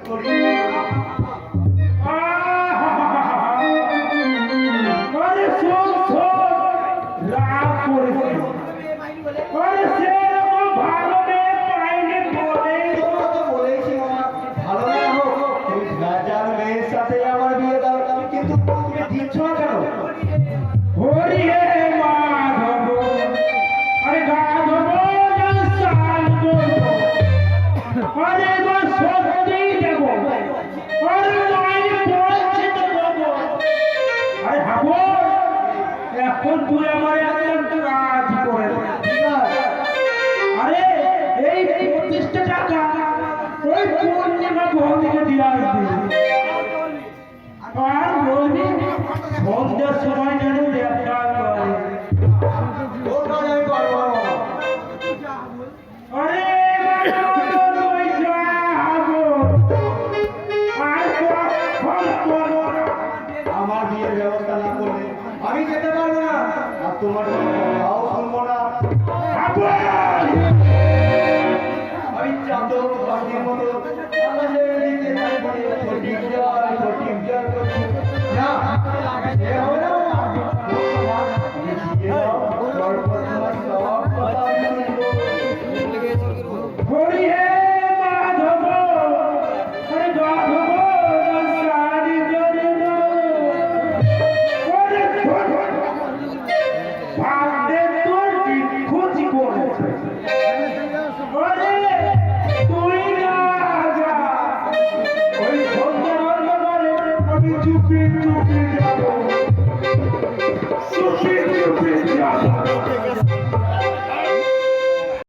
করি। আরে শোন শোন, রাগ করেছে। আরে সেরকম ভালো মেয়ে পাইনি বলে তোমরা তো বলেছি মামা, ভালো মেয়ে হোক, তুমি রাজার মেয়ের সাথে আমার বিয়ে দাও, কিন্তু তুমি দিচ্ছ না কেন? হরি হে মাধব, আরে গাধব সাল করব, আরে এবার সত্যি দেব, আরে মায়ের বলছে তো দেবো। আরে ভাবো, এখন তুই আমার একটা কাজ করে দে। ঠিক আছে, আরে এই 25টা টাকা ওই পূর্ণিমা ভৌতিকে দিয়ে আসবি। আর বলবি সন্ধ্যার সময় যেন দেখা করে। ওর কাজ আমি পারবো না মামা। আরে তুই যাবো আর কখন করবো না। আমার বিয়ের ব্যবস্থা না করলে আমি যেতে পারবো না, আর তোমার কোনো কথাও শুনবো না। ভাবো। আমি চাঁদক বাসির মতো